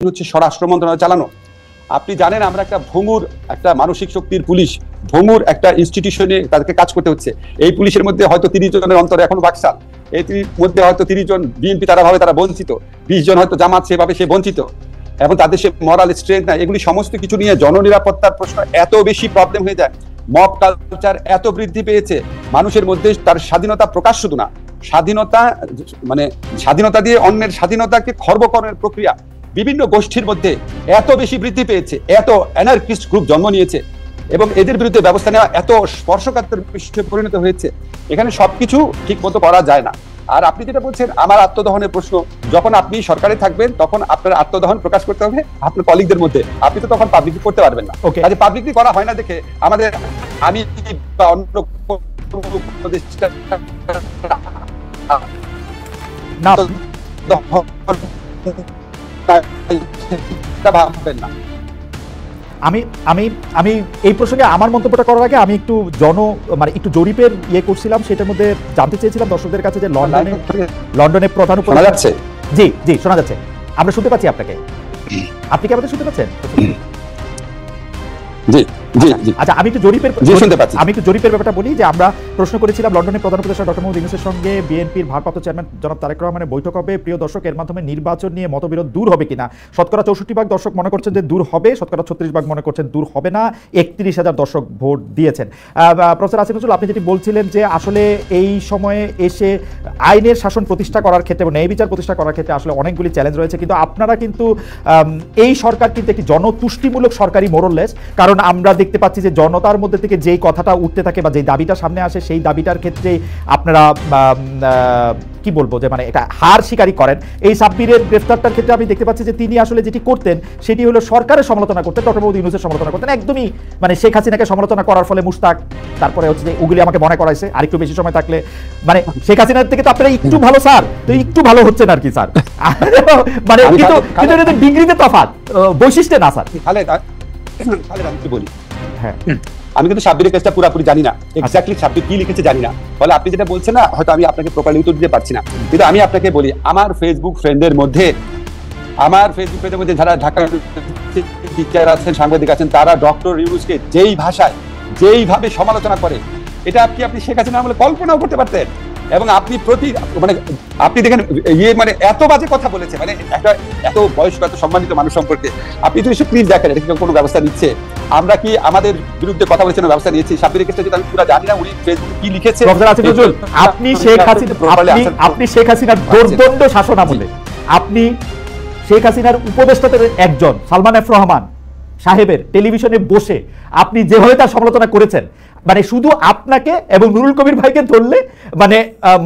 হচ্ছে স্বরাষ্ট্র মন্ত্রণালয় চালানো। আপনি জানেন আমরা একটা ভঙ্গুর একটা মানসিক শক্তির পুলিশ, ভঙ্গুর একটা ইনস্টিটিউশনে তাদেরকে কাজ করতে হচ্ছে। এই পুলিশের মধ্যে হয়তো 30 জনের অন্তরে এখন বাকশাল, এই মধ্যে হয়তো 30 জন বিএনপি তারা বঞ্চিত, 20 জন হয়তো জামাত সেভাবে সে বঞ্চিত, এবং তাদের সে মরাল স্ট্রেংথ নাই। এগুলি সমস্ত কিছু নিয়ে জননিরাপত্তার প্রশ্ন এত বেশি প্রবলেম হয়ে যায়, মব কালচার এত বৃদ্ধি পেয়েছে, মানুষের মধ্যে তার স্বাধীনতা প্রকাশ শুধু না, স্বাধীনতা মানে স্বাধীনতা দিয়ে অন্যের স্বাধীনতাকে খর্বকরণের প্রক্রিয়া বিভিন্ন গোষ্ঠীর মধ্যে এত বেশি বৃদ্ধি পেয়েছে, এত অ্যানার্কিস্ট গ্রুপ জন্ম নিয়েছে এবং এদের বিরুদ্ধে ব্যবস্থা নেওয়া এত স্পর্শকাতর বিষয়ে পরিণত হয়েছে। এখানে সবকিছু ঠিক মতো করা যায় না। আর আপনি যেটা বলছেন আমার আত্মদহনের প্রশ্ন, যখন আপনি সরকারে থাকবেন তখন আপনার আত্মদহন প্রকাশ করতে হবে আপনার কলিগদের মধ্যে, আপনি তো তখন পাবলিকলি করতে পারবেন না। কাজে পাবলিকলি করা হয় না দেখে আমাদের আমি বা অন্য ভাববেন না। আমি আমি আমি এই প্রসঙ্গে আমার মন্তব্যটা করার আগে আমি একটু একটু জরিপের করছিলাম, সেটার মধ্যে জানতে চেয়েছিলাম দর্শকদের কাছে যে লন্ডনে প্রধান উপদেষ্টা। জি জি শোনা যাচ্ছে, আমরা শুনতে পাচ্ছি আপনাকে। আপনি কি আমাদের শুনতে পাচ্ছেন? জি জি জি। আচ্ছা, আমি একটু জরিপের ব্যাপারটা বলি যে আমরা প্রশ্ন করেছিলাম লন্ডনে প্রধান উপদেষ্টা ডক্টর মোহাম্মদ ইউনূসের সঙ্গে বিএনপির ভারপ্রাপ্ত চেয়ারম্যান জনাব তারেক রহমানের বৈঠক হবে। প্রিয় দর্শক, এর মাধ্যমে নির্বাচন নিয়ে মতবিরোধ দূর হবে কিনা? শতকরা 64% দর্শক মনে করছেন যে দূর হবে, শতকরা 36% মনে করছেন দূর হবে না। 31,000 দর্শক ভোট দিয়েছেন। প্রফেসর আসিফ নজরুল, আপনি যেটি বলছিলেন যে আসলে এই সময়ে এসে আইনের শাসন প্রতিষ্ঠা করার ক্ষেত্রে এবং ন্যায় বিচার প্রতিষ্ঠা করার ক্ষেত্রে আসলে অনেকগুলি চ্যালেঞ্জ রয়েছে, কিন্তু আপনারা কিন্তু এই সরকার কিন্তু একটি জনতুষ্টিমূলক সরকারি মোরলেস, কারণ আমরা দেখতে পাচ্ছি যে জনতার মধ্যে থেকে যেই কথাটা উঠতে থাকে বা যেই দাবিটা সামনে আসে সেই দাবিটার ক্ষেত্রে আপনারা কি বলবো যে এটা হার স্বীকারই করেন। এই সাব্বিরের গ্রেফতারটার ক্ষেত্রে আমি দেখতে পাচ্ছি যে তিনি আসলে যেটি করতেন সেটি হলো সরকারের সমালোচনা করতেন, ডক্টর মোহাম্মদ ইউনূসের সমালোচনা করতেন, একদমই শেখ হাসিনাকে সমালোচনা করার ফলে মুশতাক, তারপরে হচ্ছে যে ওগুলি আমাকে মনে করাইছে আর একটু বেশি সময় থাকলে শেখ হাসিনার থেকে তো আপনারা একটু ভালো স্যার, তো একটু ভালো হচ্ছেন আর কি স্যার, কিন্তু ডিগ্রিতে তফাৎ, বৈশিষ্ট্যে না স্যার। আমি কি বলি, হ্যাঁ আমি কিন্তু সাব্বিরের কেসটা পুরোপুরি জানি না, এক্স্যাক্টলি সাব্বির কি লিখেছে জানি না, ফলে আপনি যেটা বলছেন না হয়তো আমি আপনাকে প্রপারলি উত্তর দিতে পারছি না। কিন্তু আমি আপনাকে বলি আমার ফেসবুক ফ্রেন্ডের মধ্যে যারা ঢাকার টিচার আছেন, সাংবাদিক আছেন, তারা ডক্টর ইউনূসকে যেই ভাষায় যেইভাবে সমালোচনা করে এটা আপনি শেখ হাসিনা আমলে কল্পনাও করতে পারতেন। এবং আপনি আপনি দেখেন এত বাজে কথা বলেছে, একটা এত বয়স্ক এত সম্মানিত মানুষ সম্পর্কে আপনি যদি প্লিজ দেখেন এটা কোনো ব্যবস্থা নিচ্ছে, আমরা কি আমাদের বিরুদ্ধে কথা বলেছেন ব্যবস্থা নিয়েছি। সাব্বিরের ক্ষেত্রে যদি আমি পুরো জানি না উনি ফেসবুকে কি লিখেছে। আপনি শেখ হাসিনার দুর্দণ্ড শাসন আমলে আপনি শেখ হাসিনার উপদেষ্টাদের একজন সালমান এফ রহমান সাহেবের টেলিভিশনে বসে আপনি যেভাবে তার সমালোচনা করেছেন, শুধু আপনাকে এবং নুরুল কবির ভাইকে ধরলে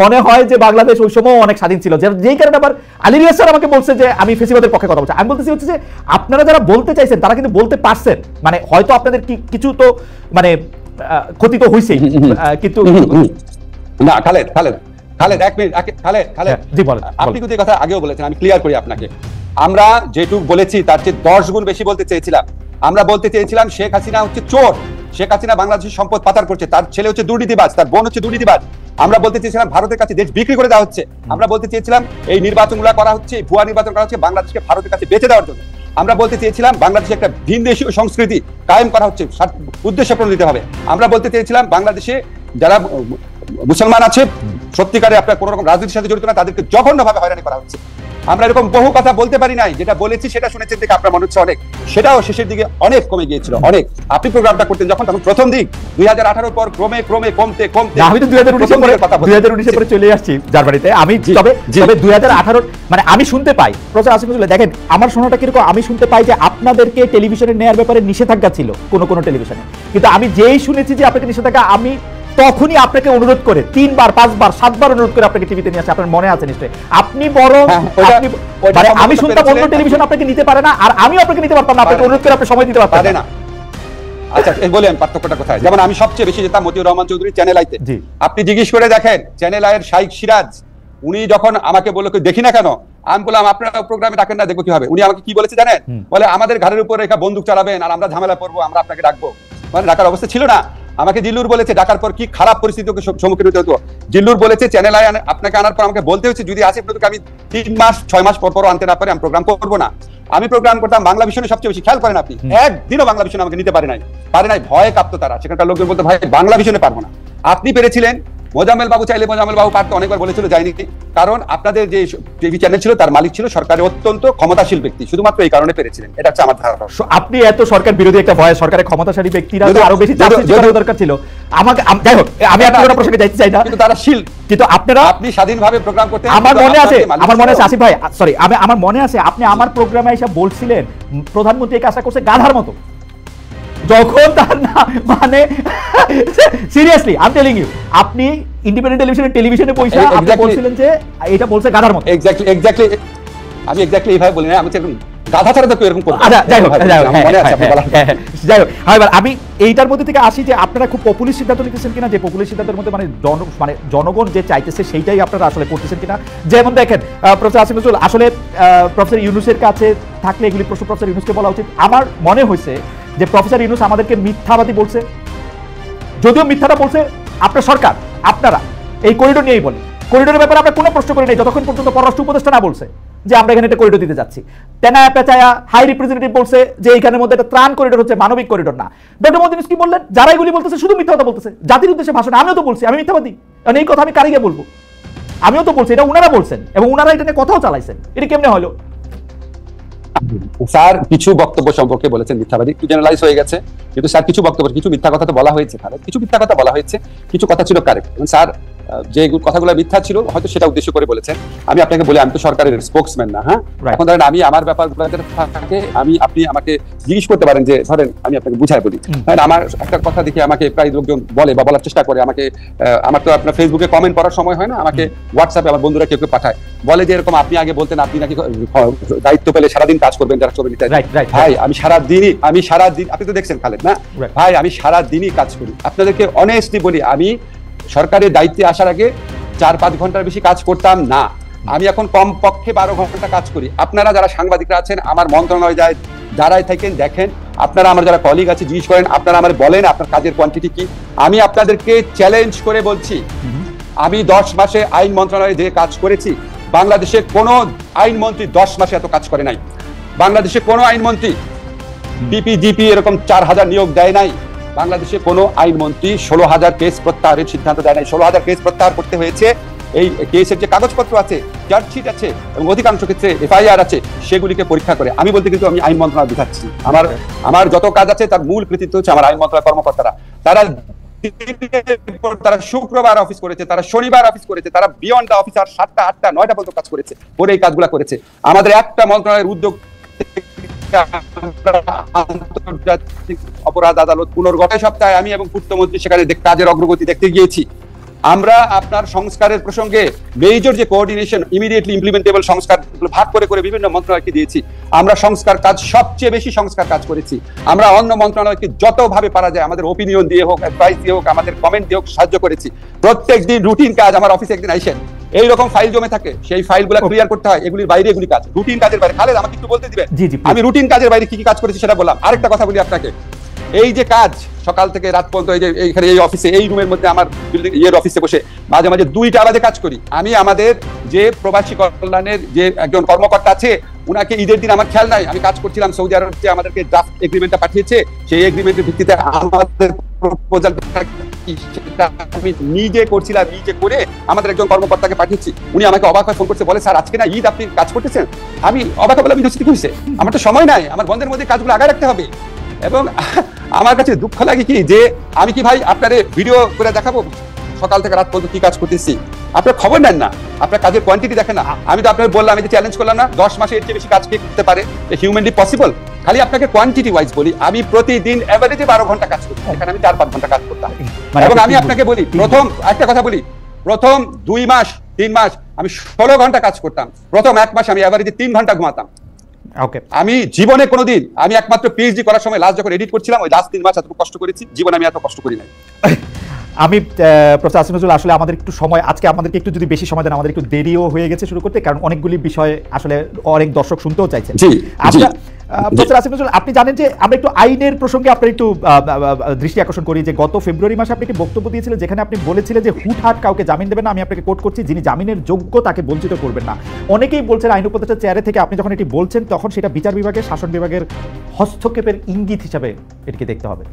মনে হয় যে বাংলাদেশ ওই সময় অনেক স্বাধীন ছিল, যেই কারণে আবার আলী রিয়াজ স্যার আমাকে বলছে যে আমি ফেসিবাদের পক্ষে কথা বলছি। আমি বলতেছি হচ্ছে যে আপনারা যারা বলতে চাইছেন তারা কিন্তু বলতে পারছেন, হয়তো আপনাদের কিছু তো ক্ষতি তো হয়েছেই, কিন্তু না খালেদ এক মিনিট, জি বলেন। আপনি কিন্তু এই কথা আগেও বলেছেন, আমি ক্লিয়ার করি আপনাকে। আমরা যেটুকু বলেছি তার চেয়ে 10 গুণ বেশি বলতে চেয়েছিলাম। আমরা বলতে চেয়েছিলাম শেখ হাসিনা হচ্ছে চোর, শেখ হাসিনা বাংলাদেশের সম্পদ পাচার করছে, তার ছেলে হচ্ছে দুর্নীতিবাজ, তার বোন হচ্ছে দুর্নীতিবাজ। আমরা বলতে চেয়েছিলাম ভারতের কাছে দেশ বিক্রি করে দেওয়া হচ্ছে। আমরা বলতে চেয়েছিলাম এই নির্বাচনগুলো করা হচ্ছে, ভুয়া নির্বাচন করা হচ্ছে বাংলাদেশকে ভারতের কাছে বেচে দেওয়ার জন্য। আমরা বলতে চেয়েছিলাম বাংলাদেশে একটা ভিনদেশীয় সংস্কৃতি কায়েম করা হচ্ছে, উদ্দেশ্য প্রণোদিত হবে। আমরা বলতে চেয়েছিলাম বাংলাদেশে যারা মুসলমান আছে সত্যিকারে আপনার কোনো রকম রাজনীতির সাথে জড়িত না, তাদেরকে জঘন্যভাবে হয়রানি করা হচ্ছে। আমরা এরকম বহু কথা বলতে পারি নাই, যেটা বলেছি সেটা শুনেছেন দেখে আপনার মনে হচ্ছে অনেক, সেটাও শেষের দিকে অনেক কমে গিয়েছিল অনেক। আপনি প্রোগ্রামটা করতেন যখন তখন প্রথম দিক 2018 পর ক্রমে কমতে আমি তো 2019 পরে চলে আসছি জার্মানিতে। আমি তবে 2018 আমি শুনতে পাই, প্রফেসর আসিফ নজরুল দেখেন আমার শোনাটা কিরকম, আমি শুনতে পাই যে আপনাদেরকে টেলিভিশনে নেয়ার ব্যাপারে নিষেধাজ্ঞা ছিল কোন টেলিভিশনে, কিন্তু আমি যেই শুনেছি যে আপনাকে নিষেধাজ্ঞা, আমি তখনই আপনাকে অনুরোধ করে 3 বার 5 বার 7 বার অনুরোধ করে আপনাকে টিভিতে নিয়ে আসে, আপনার মনে আছে নিশ্চয়ই। আপনি বরং আমি শুনতাম অন্য টেলিভিশন আপনাকে নিতে পারে না, আর আমি আপনাকে নিতে পারতাম না, আপনাকে অনুরোধ করে আপনি সময় দিতে পারতেন না। আচ্ছা বলেন পার্থক্যটা কোথায়? যেমন আমি সবচেয়ে বেশি যেতাম মতিউর রহমান চৌধুরী চ্যানেল আইতে, আপনি জিজ্ঞেস করে দেখেন চ্যানেল আইয়ের শাইখ সিরাজ, উনি যখন আমাকে বললো দেখি না কেন, আমি বললাম আপনারা প্রোগ্রামে ডাকেন না, দেখবো কি হবে। উনি আমাকে কি বলেছে জানেন? বলে আমাদের ঘরের উপর রেখা বন্দুক চালাবেন আর আমরা ঝামেলা পড়বো, আমরা আপনাকে ডাকবো। ঢাকার অবস্থা ছিল না। আমাকে জিল্লুর বলেছে ডাকার পর কি খারাপ পরিস্থিতিকে সম্মুখীন হতে হতো। জিল্লুর বলেছে চ্যানেল আই আপনাকে আনার পর আমাকে বলতে হচ্ছে যদি আসিফ নজরুলকে আমি 3 মাস 6 মাস পর আনতে না পারি আমি প্রোগ্রাম করবো না। আমি প্রোগ্রাম করতাম বাংলা ভিশনে, সবচেয়ে বেশি খেয়াল করেন আপনি একদিনও বাংলা ভিশনে আমাকে নিতে পারে নাই, ভয়ে কাঁপতো তারা। সেখানকার লোকজন বলতো ভাই বাংলা ভিশনে পারবো না। আপনি পেরেছিলেন, মোজাম্মেল বাবু চাইলে মোজাম্মেল বাবু পারতো, অনেকবার বলেছিল যায়নি, কারণ আপনাদের যে টিভি চ্যানেল ছিল তার মালিক ছিল সরকারের অত্যন্ত ক্ষমতাশীল ব্যক্তি, শুধুমাত্র এই কারণে পেরেছিলেন। এটা হচ্ছে আমার ধারণা। আপনি এত সরকার বিরোধী একটা ভয়, সরকারের ক্ষমতাশালী ব্যক্তিরা আরো বেশি দরকার ছিল। আমাকে যাই হোক, আমি আপনার প্রসঙ্গে যাইতে চাই না, কিন্তু তারা শিল, কিন্তু আপনারা আপনি স্বাধীনভাবে প্রোগ্রাম করতে, আমার মনে আছে আসিফ ভাই, সরি আমার মনে আছে আপনি আমার প্রোগ্রামে এসে বলছিলেন প্রধানমন্ত্রী এই কাজটা করছে গাধার মতো, যখন তার না মানে seriously I am telling you, আপনি ইন্ডিপেন্ডেন্ট টেলিভিশনে পয়সা আপনি বলছিলেন যে এটা বলছে গাধার মতো। এক্স্যাক্টলি আমি এক্স্যাক্টলি এইভাবে বলি না, আমি গাধা ছাড়া তো এরকম করব। আচ্ছা যাই হোক, আমি এইটার মধ্যে থেকে আসি যে আপনারা খুব পপুলিস্ট সিদ্ধান্ত নিতেছেন কিনা, যে পপুলিস্ট সিদ্ধান্তের মধ্যে মানে জনগণ যে চাইতেছে সেইটাই আপনারা আসলে করতেছেন কিনা। যেমন দেখেন প্রফেসর আসিফ নজরুল আসলে প্রফেসর ইউনূসের কাছে থাকলে এগুলি প্রশ্ন প্রফেসর ইউনূসকে বলা উচিত। আমার মনে হয়েছে যে প্রফেসর ইউনূস আমাদেরকে মিথ্যাবাদী বলছে, যদিও মিথ্যাটা বলছে আপনার সরকার, আপনারা এই করিডোর নিয়েই বলে, করিডোরের ব্যাপারে আমরা কোনো প্রশ্ন করি নাই যতক্ষণ পর্যন্ত পররাষ্ট্র উপদেষ্টা না বলছে যে আমরা এখানে একটা করিডোর দিতে যাচ্ছি। তেনায়া পেঁচায়া হাই রিপ্রেজেন্টেটিভ বলছে যে এইখানের মধ্যে একটা ত্রাণ করিডোর হচ্ছে, মানবিক করিডোর না। ডক্টর মোহাম্মদ ইউনূস কি বললেন? যারা এগুলি বলতেছে শুধু মিথ্যা কথা বলতেছে, জাতির উদ্দেশ্যে ভাষণ। আমিও তো বলছি আমি মিথ্যাবাদী, কারণ এই কথা আমি কারিগে বলবো, আমিও তো বলছি, এটা উনারা বলছেন এবং উনারা এটা নিয়ে কথাও চালাইছেন। এটা কেমনে হলো? স্যার কিছু বক্তব্য সম্পর্কে বলেছেন মিথ্যাবাদী, একটু জেনারেলাইজ হয়ে গেছে, কিন্তু স্যার কিছু বক্তব্য, কিছু মিথ্যা কথা তো বলা হয়েছে, কিছু মিথ্যা কথা বলা হয়েছে, কিছু কথা ছিল কারেক্ট। স্যার যে কথাগুলো মিথ্যা ছিল হয়তো সেটা উদ্দেশ্য করে বলেছেন। আমি আপনাকে বলি আমি তো সরকারের স্পোকসম্যান না। হ্যাঁ, এখন ধরেন আমি আমার ব্যাপারগুলো থাকে, আপনি আমাকে জিজ্ঞেস করতে পারেন যে ধরেন আমি আপনাকে বুঝাই বলি। আমার একটা কথা দেখে আমাকে প্রায় লোকজন বলে বা বলার চেষ্টা করে, আমাকে আমার তো আপনার ফেসবুকে কমেন্ট পড়ার সময় হয় না, আমাকে হোয়াটসঅ্যাপে আমার বন্ধুরা কেউ পাঠায়, বলে যে এরকম আপনি আগে বলতেন আপনি নাকি দায়িত্ব পেলে সারাদিন কাজ করবেন যারা চলে নিতে। ভাই আমি সারাদিন আপনি তো দেখছেন খালেদ না ভাই, আমি সারাদিনই কাজ করি। আপনাদেরকে অনেস্টলি বলি, আমি সরকারের দায়িত্বে আসার আগে 4-5 ঘন্টার বেশি কাজ করতাম না। আমি এখন কমপক্ষে 12 ঘন্টা কাজ করি। আপনারা যারা সাংবাদিকরা আছেন আমার মন্ত্রণালয় যায় যারাই থাকেন দেখেন, আপনারা আমার যারা কলিগ আছে জিজ্ঞেস করেন, আপনারা আমার বলেন আপনার কাজের কোয়ান্টিটি কি। আমি আপনাদেরকে চ্যালেঞ্জ করে বলছি, আমি 10 মাসে আইন মন্ত্রণালয়ে যে কাজ করেছি, বাংলাদেশে কোনো আইনমন্ত্রী 10 মাসে এত কাজ করে নাই। বাংলাদেশে কোনো আইনমন্ত্রী পিপিজিপি এরকম 4000 নিয়োগ দেয় নাই। বাংলাদেশে কোনো আইনমন্ত্রী 16,000 কেস প্রত্যাহারের সিদ্ধান্ত দেয় নাই। 16,000 কেস প্রত্যাহার করতে হয়েছে। এই কেসের যে কাগজপত্র আছে, চার্জশিট আছে এবং অধিকাংশ ক্ষেত্রে এফআইআর আছে, সেগুলিকে পরীক্ষা করে আমি বলতে কিন্তু আমি আইন মন্ত্রণালয় দেখাচ্ছি। আমার যত কাজ আছে তার মূল কৃতিত্ব হচ্ছে আমার আইন মন্ত্রণালয় কর্মকর্তারা। তারা শুক্রবার অফিস করেছে, তারা শনিবার অফিস করেছে, তারা বিয়ন্ড দ্য অফিস 7টা 8টা 9টা পর্যন্ত কাজ করেছে, করে এই কাজগুলো করেছে। আমাদের একটা মন্ত্রণালয়ের উদ্যোগ আন্তর্জাতিক অপরাধ আদালত পুনর্গঠন সপ্তাহে আমি এবং পূর্তমন্ত্রী সেখানে কাজের অগ্রগতি দেখতে গিয়েছি। আমরা আপনার সংস্কারের প্রসঙ্গে মেজর যে কোঅর্ডিনেশন, ইমিডিয়েটলি ইমপ্লিমেন্টেবল সংস্কার ভাগ করে করে বিভিন্ন মন্ত্রণালয়কে দিয়েছি। আমরা সংস্কার কাজ সবচেয়ে বেশি সংস্কার কাজ করেছি। আমরা অন্য মন্ত্রণালয়কে যতভাবে পারা যায় আমাদের ওপিনিয়ন দিয়ে হোক, অ্যাডভাইস দিয়ে হোক, আমাদের কমেন্ট দিয়ে হোক সাহায্য করেছি। প্রত্যেক দিন রুটিন কাজ, আমার অফিসে একদিন আইসেন, এইরকম ফাইল জমে থাকে, সেই ফাইলগুলো ক্লিয়ার করতে হয়। এগুলির বাইরে এগুলি কাজ, রুটিন কাজের বাইরে। খালেদ আমাকে একটু বলতে দিবেন আমি রুটিন কাজের বাইরে কি কি কাজ করেছি সেটা বললাম। আরেকটা কথা বলি আপনাকে, এই যে কাজ সকাল থেকে রাত পর্যন্ত, এই যে এইখানে এই অফিসে এই রুমের মধ্যে আমার বিল্ডিং অফিসে বসে মাঝে মাঝে 2টা বাজে কাজ করি। আমি আমাদের যে প্রবাসী কল্যাণের যে একজন কর্মকর্তা আছে, উনাকে ঈদের দিন আমার খেয়াল নাই, আমি কাজ করছিলাম সৌদি আরব, যে আমাদেরকে ড্রাফট এগ্রিমেন্টটা পাঠিয়েছে, সেই এগ্রিমেন্টের ভিত্তিতে আমাদের প্রপোজাল আমি নিজে করছিলাম, নিজে করে আমাদের একজন কর্মকর্তাকে পাঠিয়েছি। উনি আমাকে অবাক হয়ে ফোন করছে, বলে স্যার আজকে না ঈদ, আপনি কাজ করতেছেন? আমি অবাক বলে আমি কি হয়েছে, আমার তো সময় নাই, আমার বন্ধের মধ্যে কাজগুলো আগে রাখতে হবে। এবং আমার কাছে দুঃখ লাগে কি যে আমি কি ভাই আপনারে ভিডিও করে দেখাবো সকাল থেকে রাত পর্যন্ত কি কাজ করতেছি? আপনার খবর নেন না, আপনার কাজের কোয়ান্টিটি দেখেন না। আমি তো আপনাকে বললাম, আমি যে চ্যালেঞ্জ করলাম না 10 মাসে এর চেয়ে বেশি কাজ কে করতে পারে, হিউম্যানলি পসিবল? খালি আপনাকে কোয়ান্টিটি ওয়াইজ বলি, আমি প্রতিদিন এভারেজে 12 ঘন্টা কাজ করতাম, এখানে আমি 4-5 ঘন্টা কাজ করতাম। এবং আমি আপনাকে বলি, প্রথম একটা কথা বলি, প্রথম 2 মাস 3 মাস আমি 16 ঘন্টা কাজ করতাম। প্রথম 1 মাস আমি এভারেজে 3 ঘন্টা ঘুমাতাম। আমি জীবনে কোনোদিন, আমি একমাত্র পিএইচডি করার সময় লাস্ট যখন এডিট করছিলাম, ওই লাস্ট 3 মাস এত কষ্ট করেছি, জীবনে আমি এত কষ্ট করি নাই। আমি প্রফেসর আসিফ নজরুল, আসলে আমাদের একটু সময়, আজকে আমাদেরকে একটু যদি বেশি সময় দেন, আমাদের একটু দেরিও হয়ে গেছে শুরু করতে, কারণ অনেকগুলি বিষয় আসলে অনেক দর্শক শুনতেও চাইছেন। প্রফেসর আসিফ নজরুল, আপনি জানেন যে আমরা একটু আইনের প্রসঙ্গে আপনার একটু দৃষ্টি আকর্ষণ করি যে গত ফেব্রুয়ারি মাসে আপনি একটি বক্তব্য দিয়েছিলেন যেখানে আপনি বলেছিলেন যে হুটহাট কাউকে জামিন দেবেন না। আমি আপনাকে কোট করছি, যিনি জামিনের যোগ্য তাকে বঞ্চিত করবেন না। অনেকেই বলছেন আইন উপদেষ্টার চেয়ারে থেকে আপনি যখন এটি বলছেন তখন সেটা বিচার বিভাগের, শাসন বিভাগের হস্তক্ষেপের ইঙ্গিত হিসাবে এটিকে দেখতে হবে।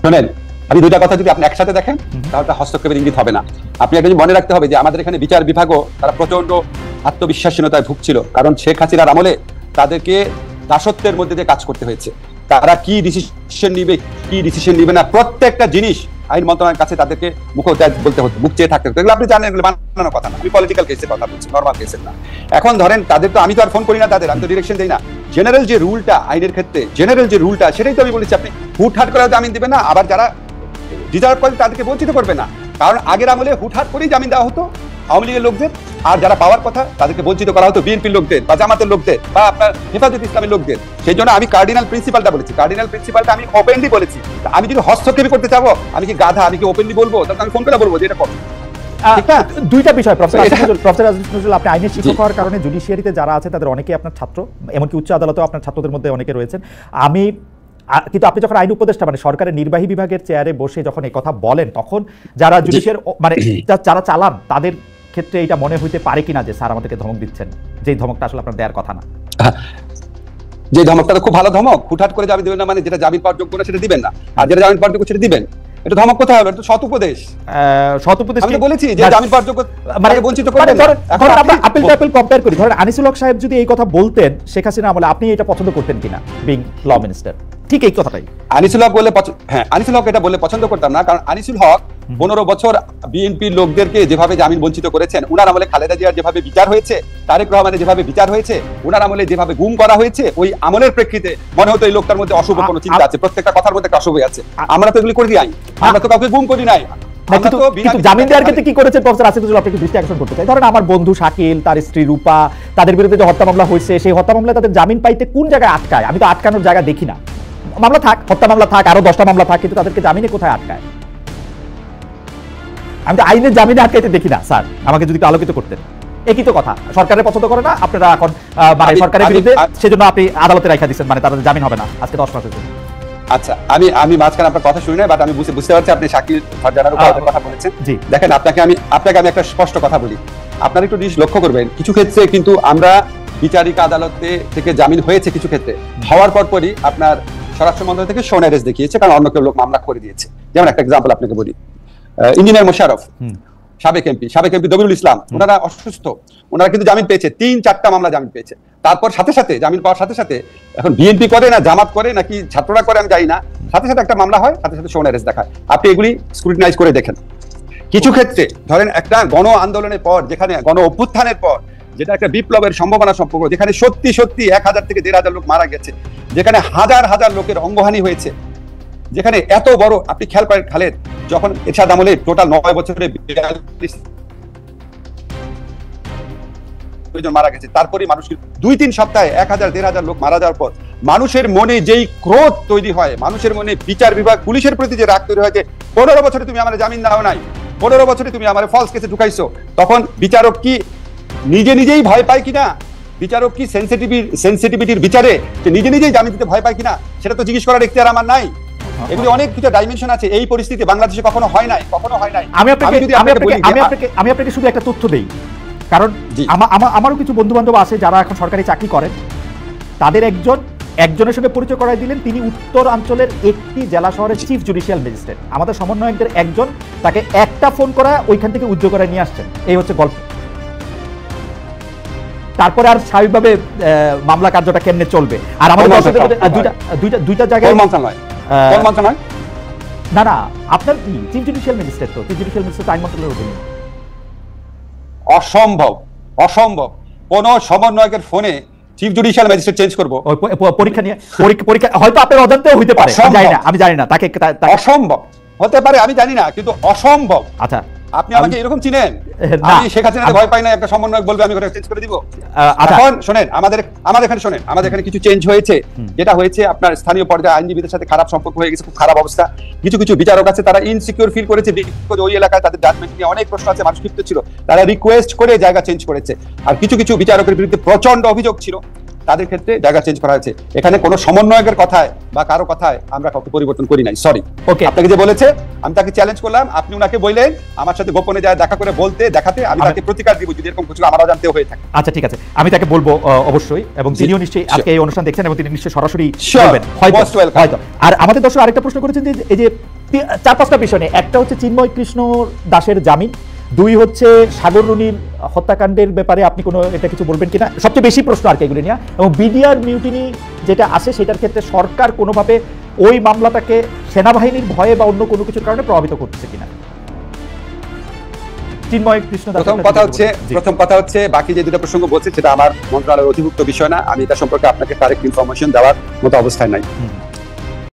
শোনেন, আমি দুইটা কথা যদি আপনি একসাথে দেখেন তাহলে হস্তক্ষেপের ইঙ্গিত হবে না। আপনি একটা মনে রাখতে হবে যে আমাদের এখানে বিচার বিভাগও তারা প্রচন্ড আত্মবিশ্বাসহীনতায় ভুগছিল, কারণ শেখ হাসিনার আমলে তাদেরকে দাসত্বের মধ্যে দিয়ে কাজ করতে হয়েছে। তারা কি ডিসিশন নিবে কি ডিসিশন নিবে না প্রত্যেকটা জিনিস আইন মন্ত্রণালয়ের কাছে তাদেরকে বলতে হতো, মুখ চেয়ে থাকতে হতো। এগুলো আপনি জানেন, এগুলো বানানোর কথা না। আমি পলিটিক্যাল কেসের কথা বলছি, নর্মাল কেসের না। এখন ধরেন তাদের তো আমি তো আর ফোন করি না, তাদের আমি তো ডিরেকশন দিই না। জেনারেল যে রুলটা আইনের ক্ষেত্রে, জেনারেল যে রুলটা সেটাই তো আমি বলেছি, আপনি হুটহাট করে জামিন দিবেন না, আবার যারা ডিজার্ভ করে তাদেরকে বঞ্চিত করবে না। কারণ আগের আমলে হুটহাট করেই জামিন দেওয়া হতো আওয়ামী লীগের লোকদের, আর যারা পাওয়ার কথা তাদেরকে বঞ্চিত করা হতো বিএনপির লোকদের বা জামাতের লোকদের বা আপনার হেফাজত ইসলামের লোকদের। সেই জন্য আমি কার্ডিনাল প্রিন্সিপালটা বলেছি, কার্ডিনাল প্রিন্সিপালটা আমি ওপেনলি বলেছি। আমি যদি হস্তক্ষেপ করতে চাবো, আমি কি গাধা? আমি কি ওপেনলি বলবো? তাহলে আমি ফোন করে বলবো যে এটা করো। দুইটা বিষয় প্রফেসর আসিফ নজরুল, আপনি আইনের শিক্ষক হওয়ার কারণে জুডিশিয়ারিতে যারা আছে তাদের অনেকেই আপনার ছাত্র, এমনকি উচ্চ আদালতেও আপনার ছাত্রদের মধ্যে অনেকে রয়েছেন। কিন্তু আপনি যখন আইন উপদেষ্টা মানে সরকারের নির্বাহী বিভাগের চেয়ারে বসে যখন এই কথা বলেন, তখন যারা জুডিশিয়ার মানে যারা চালান তাদের ক্ষেত্রে এটা মনে হইতে পারে কিনা যে স্যার আমাদেরকে ধমক দিচ্ছেন, যে ধমকটা আসলে আপনার দেওয়ার কথা না? যে ধমকটা তো খুব ভালো ধমক। হুটহাট করে জামিন দিবেন না মানে যেটা জামিন পাওয়ার যোগ্য না সেটা দিবেন না, আর যেটা জামিন পাওয়ার যোগ্য সেটা দিবেন। এটা ধমক কোথায় হলো? এটা সৎ উপদেশ। আমি বলেছি যে জামিন পাওয়ার যোগ্য মানে বঞ্চিত করবেন না। এখন আমরা আপেল টু আপেল কম্পেয়ার করি, ধরেন আনিসুল হক সাহেব যদি এই কথা বলতেন শেখ হাসিনা আমলে, আপনি এটা পছন্দ করতেন কিনা বিং ল মিনিস্টার? ঠিক এই কথাটাই আনিসুল হক বলে, হ্যাঁ আনিসুল হক এটা বলে পছন্দ করতাম না, কারণ আনিসুল হক 15 বছর বিএনপির লোকদেরকে যেভাবে জামিন বঞ্চিত করেছেন, উনার আমলে খালেদা জিয়ার যেভাবে বিচার হয়েছে, তারেক রহমানের যেভাবে বিচার হয়েছে, উনার আমলে যেভাবে গুম করা হয়েছে, ওই আমলের প্রেক্ষিতে মনে হতো এই লোকটার মধ্যে অশুভ কোনো চিন্তা আছে, প্রত্যেকটা কথার মধ্যে অশুভ আছে। আমরা তো এগুলি করে দিই, আমরা তো কাউকে গুম করি নাই। জামিন দেওয়ার ক্ষেত্রে কি করেছে প্রফেসর আসিফ নজরুল, আপনি দৃষ্টি আকর্ষণ করতে চাই। ধরেন আমার বন্ধু শাকিল, তার স্ত্রী রূপা, তাদের বিরুদ্ধে যে হত্যা মামলা হয়েছে, সেই হত্যা মামলায় তাদের জামিন পাইতে কোন জায়গায় আটকায়? আমি তো আটকানোর জায়গা দেখি না। মামলা থাক, হত্যা মামলা থাক, আরো 10টা মামলা থাক, কিন্তু তাদেরকে জামিনে কোথায় আটকায়? আমি তো আইনের জামিনে আটকাইতে দেখি না। স্যার আমাকে যদি আলোকিত করতেন। একই তো কথা, সরকারের পছন্দ করে না আপনারা এখন মানে সরকারের বিরুদ্ধে, সেজন্য আপনি আদালতে রাখা দিচ্ছেন, মানে তাদের জামিন হবে না আজকে 10 মাসের জন্য। আচ্ছা, আমি মাঝখানে আপনার কথা শুনি না, বাট আমি বুঝতে পারছি আপনি শাকিল ফারজানার কথা বলেছেন। দেখেন, আপনাকে আমি একটা স্পষ্ট কথা বলি, আপনারা একটু জিনিস লক্ষ্য করবেন। কিছু ক্ষেত্রে কিন্তু আমরা বিচারিক আদালতে থেকে জামিন হয়েছে, কিছু ক্ষেত্রে হওয়ার পরপরই আপনার স্বরাষ্ট্র মন্ত্রণালয় থেকে শোন অ্যারেস্ট দেখিয়েছে, কারণ অন্য কেউ লোক মামলা করে দিয়েছে। যেমন একটা এক্সাম্পল আপনাকে বলি, ইঞ্জিনিয়ার মোশাররফ, সাবেক এমপি দবিরুল ইসলাম, ওনারা অসুস্থ, ওনারা কিন্তু জামিন পেয়েছে, 3-4টা মামলা জামিন পেয়েছে। তারপর সাথে সাথে জামিন পাওয়ার সাথে সাথে, এখন বিএনপি করে না জামাত করে নাকি ছাত্ররা করে আমি জানি না, সাথে সাথে একটা মামলা হয়, সাথে সাথে শোন অ্যারেস্ট দেখায়। আপনি এগুলি স্ক্রুটিনাইজ করে দেখেন। কিছু ক্ষেত্রে ধরেন একটা গণ আন্দোলনের পর, যেখানে গণ অভ্যুত্থানের পর, যেটা একটা বিপ্লবের সম্ভাবনা সম্পর্ক, যেখানে সত্যি 1000 থেকে 1500 লোক মারা গেছে, যেখানে হাজার হাজার লোকের অঙ্গহানি হয়েছে, যেখানে এত বড়, আপনি খেয়াল করেন খালেদ যখন এরশাদ আমলে টোটাল 9 বছরে 42 মারা গেছে, তারপরে মানুষ 2-3 সপ্তাহে 1000-1500 লোক মারা যাওয়ার পর মানুষের মনে যেই ক্রোধ তৈরি হয়, মানুষের মনে বিচার বিভাগ পুলিশের প্রতি যে রাগ তৈরি হয় যে 15 বছরে তুমি আমার জামিন দাও নাই, 15 বছরে তুমি আমার ফলস কেসে ঢুকাইছো, তখন বিচারক কি নিজেই ভয় পায় কিনা, বিচারক কি সেনসিটিভিটির বিচারে যে নিজেই জামিন দিতে ভয় পায় কিনা, সেটা তো জিজ্ঞেস করার এখতিয়ার আমার নাই। এগুলি অনেক কিছু ডাইমেনশন আছে। এই পরিস্থিতি বাংলাদেশে কখনো হয় নাই। আমি আপনাকে শুধু একটা তথ্য দেই, কারণ আমারও কিছু বন্ধু বান্ধব আছে যারা এখন সরকারি চাকরি করেন, তাদের একজনের সঙ্গে পরিচয় করাই দিলেন, তিনি উত্তরাঞ্চলের একটি জেলা শহরের চিফ জুডিশিয়াল ম্যাজিস্ট্রেট। আমাদের সমন্বয়কদের একজন তাকে একটা ফোন করা ওইখান থেকে উদ্যোগ করে নিয়ে আসছেন। এই হচ্ছে গল্প। তারপরে আর স্বাভাবিকভাবে মামলা কার্যটা কেমনে চলবে? আর আমাদের দুইটা জায়গায় না আপনার কি চিফ জুডিশিয়াল ম্যাজিস্ট্রেট, তো চিফ জুডিশিয়াল ম্যাজিস্ট্রেট আইন মন্ত্রণালয়ের অধীনে। অসম্ভব কোন সমন্বয়কের ফোনে চিফ জুডিশিয়াল ম্যাজিস্ট্রেট চেঞ্জ করব? পরীক্ষা হয়তো আপনার অজান্তেও হইতে পারে, আমি জানি না। তাকে অসম্ভব হতে পারে, আমি জানি না, কিন্তু অসম্ভব। আচ্ছা, আপনি আমাকে এরকম চিনেন? আমি শেখ হাসিনাকে ভয় পাই না, একটা সমন্বয়ক বলবে আমি চেঞ্জ করে দিব। এখন শোনেন, আমাদের এখানে কিছু চেঞ্জ হয়েছে। যেটা হয়েছে, আপনার স্থানীয় পর্যায়ে আইনজীবীদের সাথে খারাপ সম্পর্ক হয়ে গেছে, খুব খারাপ অবস্থা। কিছু বিচারক আছে তারা ইনসিকিউর ফিল করেছে, ওই এলাকায় তাদের জাজমেন্ট নিয়ে অনেক প্রশ্ন আছে, মানুষ ক্ষিপ্ত ছিল, তারা রিকোয়েস্ট করে জায়গা চেঞ্জ করেছে। আর কিছু বিচারকের বিরুদ্ধে প্রচন্ড অভিযোগ ছিল, তাদের ক্ষেত্রে জায়গা চেঞ্জ করা হয়েছে। এখানে কোনো সমন্বয়কের কথায় বা কারো কথায় আমরা কাউকে পরিবর্তন করি নাই, সরি। ওকে, আপনাকে যে বলেছে আমি তাকে চ্যালেঞ্জ করলাম, আপনি উনাকে বললেন আমার সাথে গোপনে যায় দেখা করে বলতে দেখাতে, আমি তাকে প্রতিকার দিব যদি এরকম কিছু আমার অজান্তে হয়ে থাকে। আচ্ছা ঠিক আছে, আমি তাকে বলবো অবশ্যই, এবং তিনিও নিশ্চয়ই আজকে এই অনুষ্ঠান দেখছেন এবং তিনি নিশ্চয়ই সরাসরি বলবেন হয়তো। আর আমাদের দর্শক আরেকটা প্রশ্ন করেছেন যে এই যে 4-5টা বিষয় নিয়ে, একটা হচ্ছে চিন্ময় কৃষ্ণ দাসের জামিন, 2 হচ্ছে সাগর রুনির হত্যাকাণ্ডের ব্যাপারে আপনি কোনো এটা কিছু বলবেন কিনা, সবচেয়ে বেশি প্রশ্ন আর কি এগুলো নিয়ে, এবং বিডিআর মিউটিনি যেটা আসে সেটার ক্ষেত্রে সরকার কোনোভাবে ওই মামলাটাকে সেনাবাহিনীর ভয়ে বা অন্য কোনো কিছুর কারণে প্রভাবিত করতেছে কিনা। চিন্ময় কৃষ্ণ দাস, প্রথম কথা হচ্ছে বাকি যে দুটো প্রসঙ্গ বলছে সেটা আমার মন্ত্রণালয়ের অধিভুক্ত বিষয় না, আমি এটা সম্পর্কে আপনাকে কারেক্ট ইনফরমেশন দেওয়ার মতো অবস্থায় নাই।